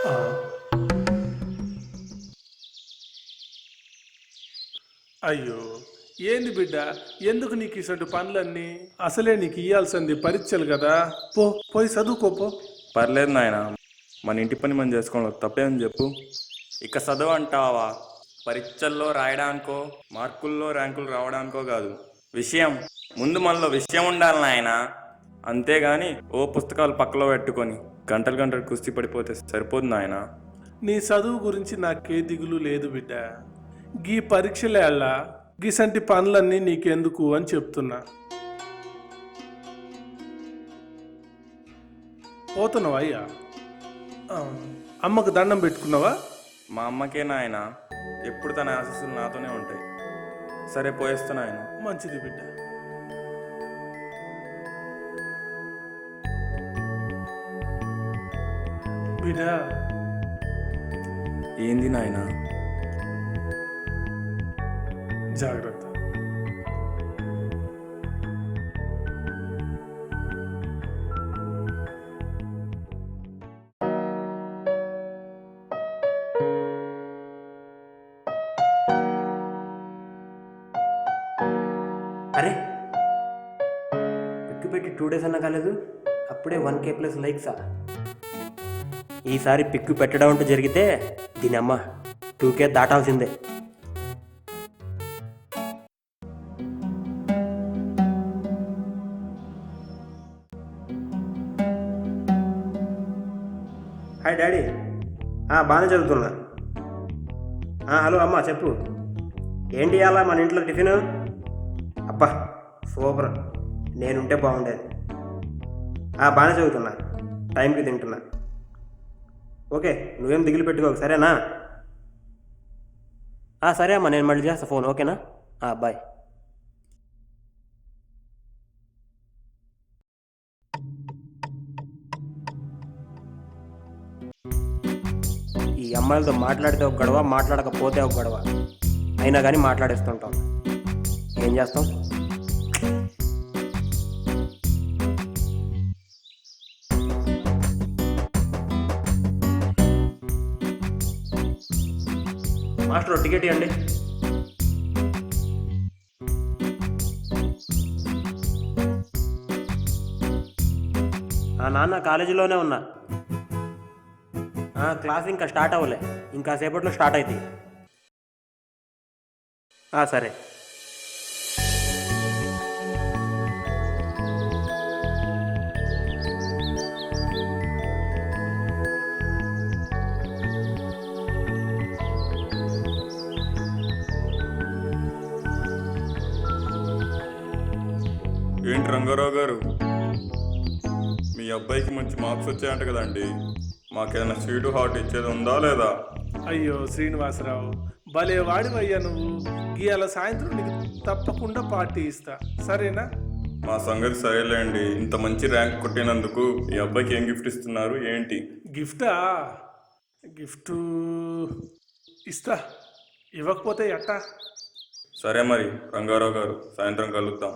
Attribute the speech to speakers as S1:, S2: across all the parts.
S1: ఆ, అయ్యో, ఏంది బిడ్డ? ఎందుకు నీకు ఇసంటి పనులన్నీ? అసలే నీకు ఇయ్యాల్సింది పరీక్షలు కదా. పోయి చదువుకోపో.
S2: పర్లేదు నాయన, మన ఇంటి పని మనం చేసుకోవడం తప్పేమని చెప్పు. ఇక చదువు అంటావా? పరీక్షల్లో రాయడానికో మార్కుల్లో ర్యాంకులు రావడానికో కాదు విషయం. ముందు మనలో విషయం ఉండాలి నాయన. అంతేగాని ఓ పుస్తకాలు పక్కలో పెట్టుకొని గంటలు గంటలు కుస్తీ పడిపోతే సరిపోదు నాయన.
S1: నీ చదువు గురించి నాకే దిగులు లేదు బిడ్డ. గీ పరీక్షలేళ్ళ గీసంటి పనులన్నీ నీకెందుకు అని చెప్తున్నా. పోతున్నావా అయ్యా? ఆ, అమ్మకు దండం పెట్టుకున్నావా?
S2: మా అమ్మకే నాయన, ఎప్పుడు తన ఆశీస్సులు నాతోనే ఉంటాయి. సరే పోయేస్తున్నా ఆయన.
S1: మంచిది బిడ్డ. బిడ్డ,
S2: ఏంది నాయన?
S1: జాగ్రత్త.
S3: అరే, పిక్కు పెట్టి 2 days అన్నా కాలేదు, అప్పుడే 1K ప్లస్ లైక్సా? ఈసారి పిక్కు పెట్టడం అంటూ జరిగితే దీని అమ్మ 2K దాటాల్సిందే. Hi daddy. బాగానే చదువుతున్నా. హలో అమ్మ, చెప్పు. ఏంటి అలా మన ఇంట్లో టిఫిన్? అబ్బా సూపర్, నేనుంటే బాగుండేది. బాగానే చదువుతున్నా, టైంకి తింటున్నా. ఓకే, నువ్వేం దిగులు పెట్టుకోకు, సరేనా? సరే అమ్మా, నేను మళ్ళీ చేస్తా ఫోన్, ఓకేనా? బాయ్. ఈ అమ్మాయిలతో మాట్లాడితే ఒక గొడవ, మాట్లాడకపోతే ఒక గొడవ. అయినా కానీ మాట్లాడేస్తుంటాం. ఏం చేస్తాం? మాస్టర్ టికెట్ ఇవ్వండి. నాన్న కాలేజీలోనే ఉన్నా. క్లాస్ ఇంకా స్టార్ట్ అవ్వలే, ఇంకా సేపట్లో స్టార్ట్ అవుతాయి. సరే.
S2: ఏంటి రంగారావు గారు, మీ అబ్బాయికి మంచి మార్క్స్ వచ్చాయంట కదండి. మాకేదైనా స్వీటు హాట్ ఇచ్చేది ఉందా లేదా?
S1: అయ్యో శ్రీనివాసరావు, భలే వాడివయ్యా నువ్వు. ఇవాళ సాయంత్రం నీకు తప్పకుండా పార్టీ ఇస్తా, సరేనా?
S2: మా సంగతి సరేలేండి. ఇంత మంచి ర్యాంక్ కొట్టినందుకు ఈ అబ్బాయికి ఏం గిఫ్ట్ ఇస్తున్నారు ఏంటి?
S1: గిఫ్టా? గిఫ్ట్ ఇస్తా, ఇవ్వకపోతే ఎట్టా?
S2: సరే మరి రంగారావు గారు, సాయంత్రం కలుద్దాం.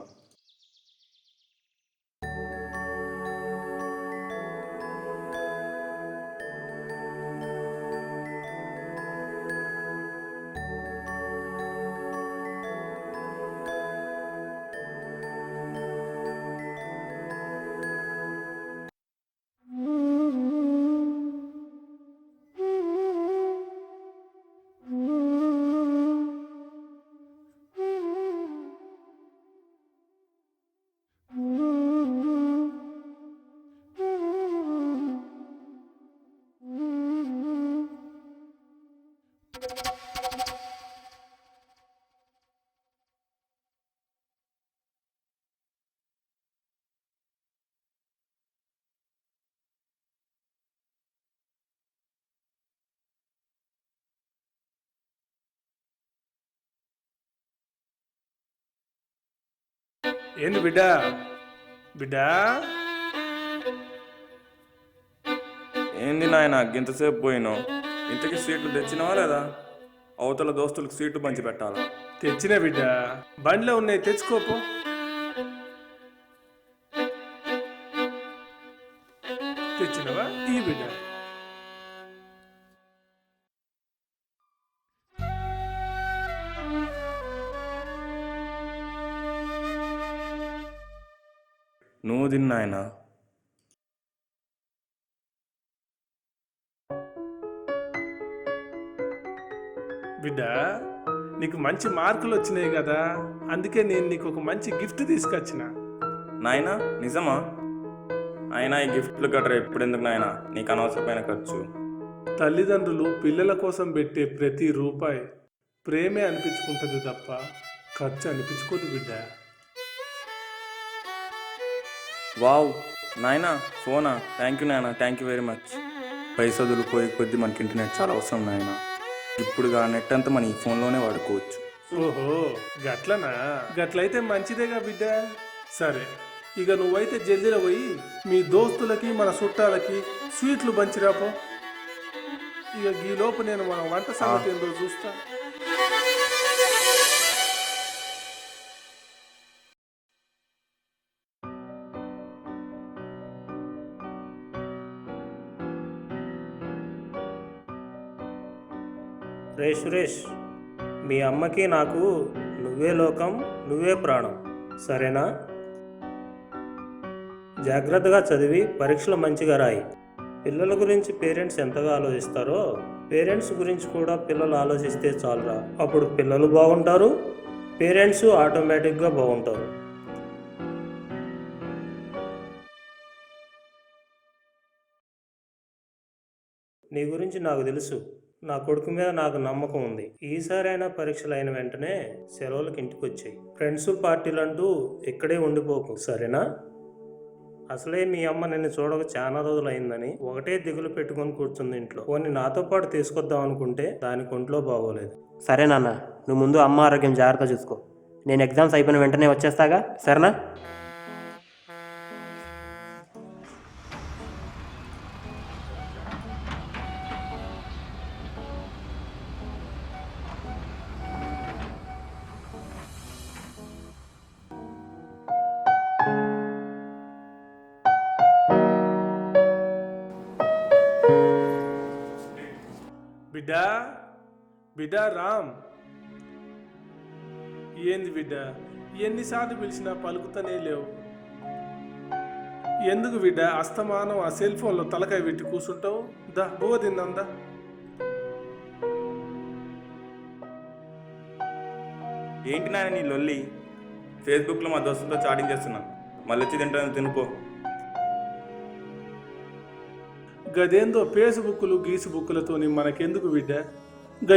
S1: ఏంది బిడ్డ? బిడ్డా,
S2: ఏంది నాయన ఇంతసేపు పోయినావు? ఇంతకీ సీట్లు తెచ్చినావా లేదా? అవతల దోస్తులకు సీట్లు పంచి పెట్టాలా?
S1: తెచ్చిన బిడ్డ, బండ్లో ఉన్నాయి, తెచ్చుకోపో. తెచ్చినవా? ఈ బిడ్డ
S2: కుదిరిన నాయన.
S1: బిడ్డ, నీకు మంచి మార్కులు వచ్చినాయి కదా, అందుకే నేను నీకు ఒక మంచి గిఫ్ట్ తీసుకొచ్చిన.
S2: నాయనా నిజమా? అయినా ఈ గిఫ్ట్లు గట్రా ఎప్పుడు ఎందుకు నాయన, నీకు అనవసరమైన ఖర్చు.
S1: తల్లిదండ్రులు పిల్లల కోసం పెట్టే ప్రతి రూపాయి ప్రేమే అనిపించుకుంటుంది తప్ప ఖర్చు అనిపించుకోదు బిడ్డ.
S2: వావ్ నాయనా, ఫోనా? థ్యాంక్ యూ నాయన, థ్యాంక్ యూ వెరీ మచ్. పైసలు పోయే కొద్దీ మనకి ఇంటర్నెట్ చాలా అవసరం నాయన. ఇప్పుడు నెట్ అంతా మన ఈ ఫోన్లోనే వాడుకోవచ్చు.
S1: ఓహో గట్లనా? గట్లయితే మంచిదేగా బిడ్డ. సరే, ఇక నువ్వైతే జల్దీలో పోయి మీ దోస్తులకి మన చుట్టాలకి స్వీట్లు పంచిరాపో. ఇక ఈ లోపు నేను మన వంట సంగతి ఏందో చూస్తా.
S3: రే సురేష్, మీ అమ్మకి నాకు నువ్వే లోకం, నువ్వే ప్రాణం, సరేనా? జాగ్రత్తగా చదివి పరీక్షలు మంచిగా రాయి. పిల్లల గురించి పేరెంట్స్ ఎంతగా ఆలోచిస్తారో పేరెంట్స్ గురించి కూడా పిల్లలు ఆలోచిస్తే చాలురా. అప్పుడు పిల్లలు బాగుంటారు, పేరెంట్స్ ఆటోమేటిక్గా బాగుంటారు. నీ గురించి నాకు తెలుసు. నా కొడుకు మీద నాకు నమ్మకం ఉంది. ఈసారైనా పరీక్షలు అయిన వెంటనే సెలవులకు ఇంటికి వచ్చాయి. ఫ్రెండ్స్ పార్టీలు అంటూ ఇక్కడే ఉండిపోకు, సరేనా? అసలే మీ అమ్మ నిన్ను చూడక చాలా రోజులు అయిందని ఒకటే దిగులు పెట్టుకొని కూర్చుంది ఇంట్లో. పోనీ నాతో పాటు తీసుకొద్దాం అనుకుంటే దానికి ఒంట్లో బాగోలేదు. సరే నాన్న, నువ్వు ముందు అమ్మ ఆరోగ్యం జాగ్రత్త చూసుకో. నేను ఎగ్జామ్స్ అయిపోయిన వెంటనే వచ్చేస్తాగా, సరేనా?
S1: బిడ్డా, బిడ్డా రామ్, ఏంది బిడ్డ, ఎన్నిసార్లు పిలిచినా పలుకుతనే లేవు. ఎందుకు బిడ్డ అస్తమానం ఆ సెల్ ఫోన్లో తలకాయ పెట్టి కూర్చుంటావు? దా బువ్వ తిందా.
S2: ఏంటి నాయన నీ లొల్లి? ఫేస్బుక్లో మా దోస్తులతో చాటింగ్ చేస్తున్నా, మళ్ళీ వచ్చి తింటాను, తినిపో.
S1: గదేందో ఫేస్బుక్లు గీసుబుక్లతోని మనకెందుకు బిడ్డ?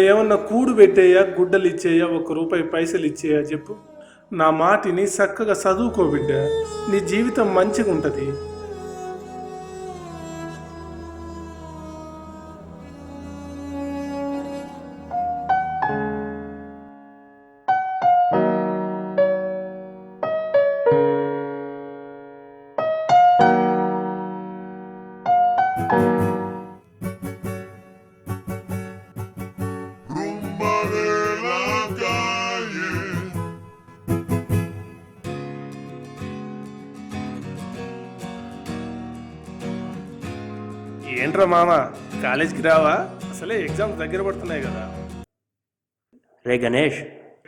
S1: ఏమన్నా కూడు పెట్టేయా, గుడ్డలు ఇచ్చేయా, ₹1 పైసలు ఇచ్చేయా చెప్పు. నా మాటిని చక్కగా చదువుకో బిడ్డ, నీ జీవితం మంచిగా ఉంటుంది.
S4: Rumba de la calle.
S1: ఏంట్రా మామ, కాలేజీకి రావా? అసలే ఎగ్జామ్స్ దగ్గర పడుతున్నాయి కదా.
S3: రే గణేష్,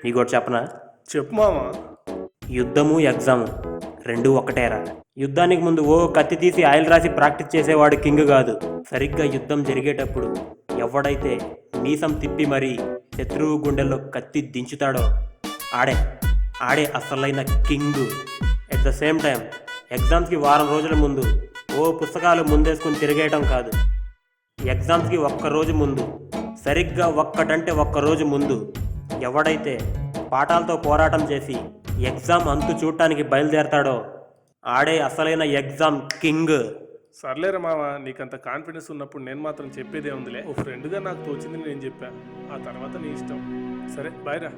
S3: నీకోటి చెప్పనా?
S1: చెప్పు మామ.
S3: యుద్ధము ఎగ్జాము రెండు ఒకటేరా. యుద్ధానికి ముందు ఓ కత్తి తీసి ఆయిల్ రాసి ప్రాక్టీస్ చేసేవాడు కింగ్ కాదు. సరిగ్గా యుద్ధం జరిగేటప్పుడు ఎవడైతే మీసం తిప్పి మరీ శత్రువు గుండెల్లో కత్తి దించుతాడో ఆడే అసలైన king. At the same time ఎగ్జామ్స్కి వారం రోజుల ముందు ఓ పుస్తకాలు ముందేసుకుని తిరిగేయటం కాదు. ఎగ్జామ్స్కి ఒక్కరోజు ముందు, సరిగ్గా ఒక్కరోజు ముందు ఎవడైతే పాఠాలతో పోరాటం చేసి ఎగ్జామ్ అంతు చూడటానికి బయలుదేరతాడో ఆడే అసలైన ఎగ్జామ్ కింగ్.
S1: సర్లేరా మామ, నీకంత కాన్ఫిడెన్స్ ఉన్నప్పుడు నేను మాత్రం చెప్పేదే ఉందిలే. ఓ ఫ్రెండ్గా నాకు తోచింది నేను చెప్పా, ఆ తర్వాత నీ ఇష్టం. సరే బాయ్ రా.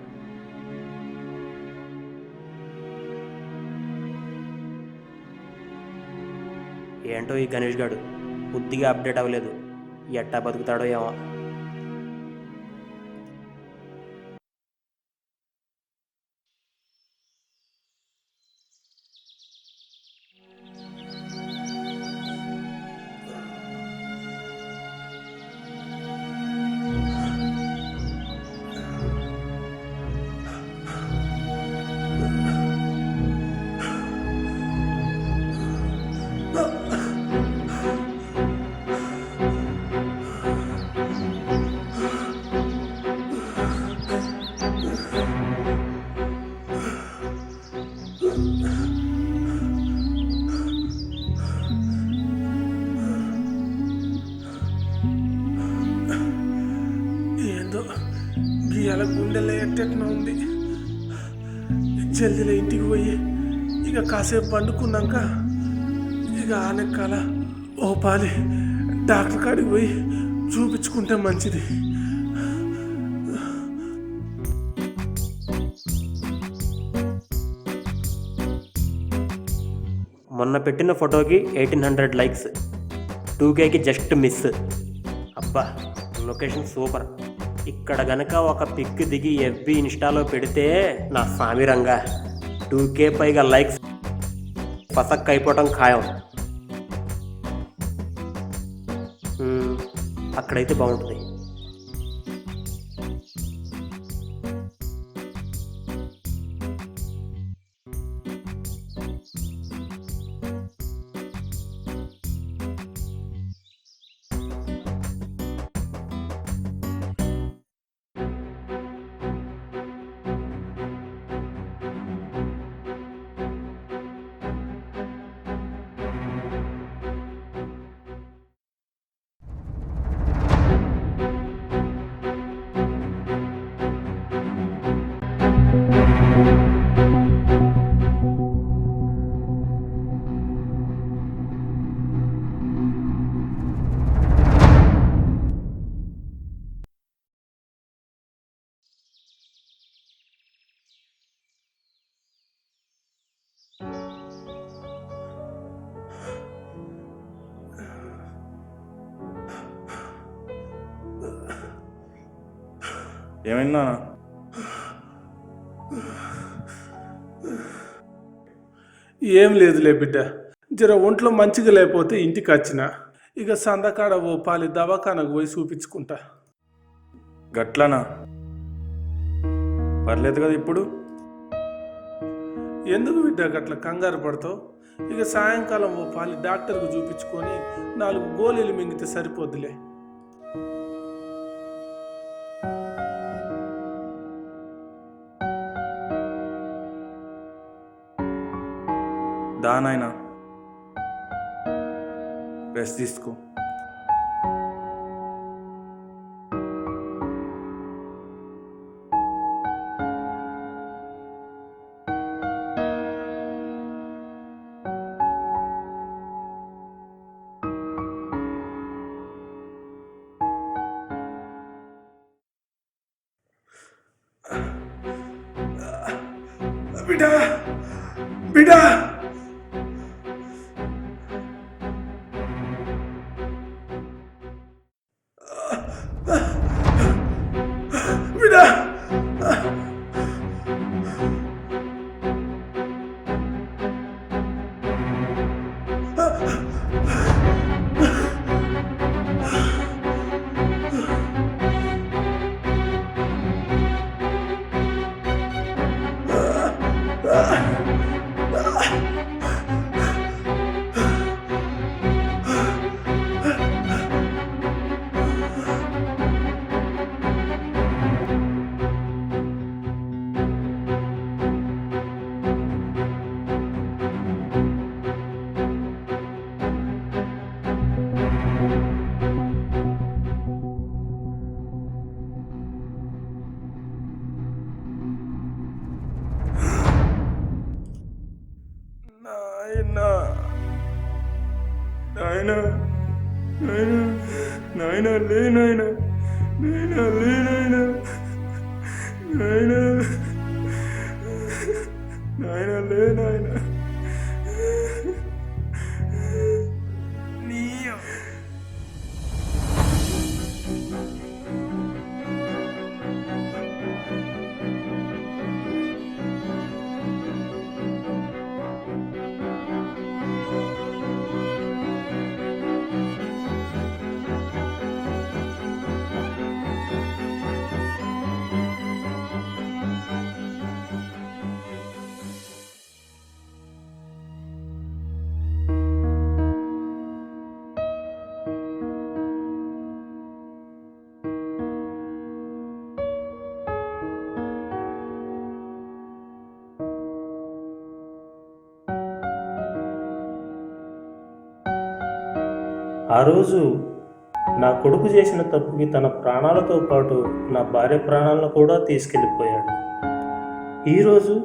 S3: ఏంటో ఈ గణేష్ గాడు బుద్ధిగా అప్డేట్ అవ్వలేదు. ఎట్టా బతుకుతాడో ఏమో.
S1: ఇవాళ గుండెల్లో ఎట్టెట్న ఉంది. జల్దిలో ఇంటికి పోయి ఇక కాసేపు పండుకున్నాక ఇక ఆనెక్కాల ఓ పాలి డాక్టర్ కాడికి పోయి చూపించుకుంటే మంచిది.
S3: మొన్న పెట్టిన ఫోటోకి 1800 లైక్స్, 2Kకి జస్ట్ మిస్. అబ్బా లొకేషన్ సూపర్. ఇక్కడ గనక ఒక పిక్ దిగి FB ఇన్స్టాలో పెడితే నా సామిరంగా 2K పైగా లైక్స్ పసక్ అయిపోవటం ఖాయం. అక్కడైతే బాగుంటుంది.
S2: ఏమైందా?
S1: ఏం లేదులే బిడ్డ, జర ఒంట్లో మంచిగా లేకపోతే ఇంటికి వచ్చిన ఇక సందకాడ ఓ పాలి దవాఖానకు పోయి చూపించుకుంటా.
S2: గట్లనా? పర్లేదు కదా ఇప్పుడు?
S1: ఎందుకు బిడ్డ గట్ల కంగారు పడతావు? ఇక సాయంకాలం ఓ పాలి డాక్టర్కు చూపించుకొని 4 గోళీలు మింగితే సరిపోద్దులే.
S2: దానాయనా రెస్ట్ తీసుకో.
S1: బిడ్డ బిడ్డ బిడ్డ
S2: నాయనా నాయనా నాయనా నాయనా లే నాయనా నాయనా లే నాయనా నాయనా నాయనా లే నాయనా నీ
S3: ఆ రోజు నా కొడుకు చేసిన తప్పుకి తన ప్రాణాలతో పాటు నా భార్య ప్రాణాలను కూడా తీసుకెళ్ళిపోయాడు. ఈరోజు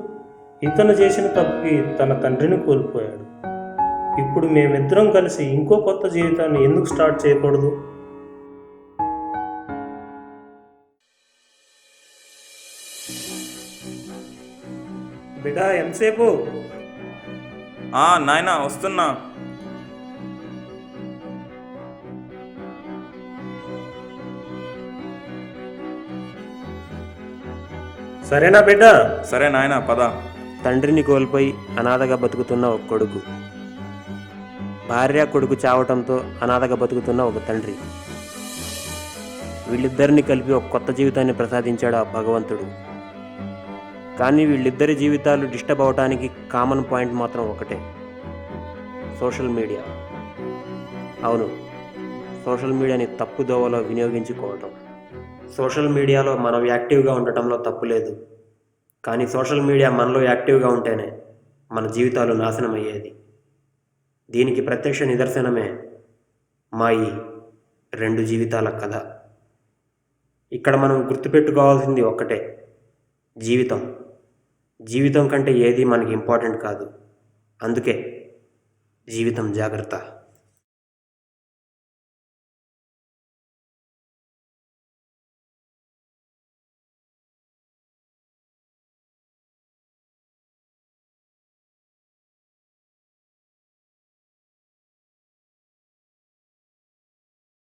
S3: ఇతను చేసిన తప్పుకి తన తండ్రిని కోల్పోయాడు. ఇప్పుడు మేమిద్దరం కలిసి ఇంకో కొత్త జీవితాన్ని ఎందుకు స్టార్ట్ చేయకూడదు? బిడ్డా ఎంతసేపు?
S2: నాయనా వస్తున్నా.
S3: సరేనా బిడ్డ?
S2: సరే నాయనా పద.
S3: తండ్రిని కోల్పోయి అనాథగా బతుకుతున్న ఒక కొడుకు, భార్య కొడుకు చావటంతో అనాథగా బతుకుతున్న ఒక తండ్రి, వీళ్ళిద్దరిని కలిపి ఒక కొత్త జీవితాన్ని ప్రసాదించాడు ఆ భగవంతుడు. కానీ వీళ్ళిద్దరి జీవితాలు డిస్టర్బ్ అవడానికి కామన్ పాయింట్ మాత్రం ఒకటే, సోషల్ మీడియా. అవును, సోషల్ మీడియాని తప్పు దోవలో వినియోగించుకోవటం. సోషల్ మీడియాలో మనం యాక్టివ్గా ఉండటంలో తప్పు లేదు, కానీ సోషల్ మీడియా మనలో యాక్టివ్గా ఉంటేనే మన జీవితాలు నాశనం అయ్యేది. దీనికి ప్రత్యక్ష నిదర్శనమే మా ఈ 2 జీవితాల కథ. ఇక్కడ మనం గుర్తుపెట్టుకోవాల్సింది ఒక్కటే, జీవితం కంటే ఏది మనకి ఇంపార్టెంట్ కాదు. అందుకే జీవితం జాగ్రత్త.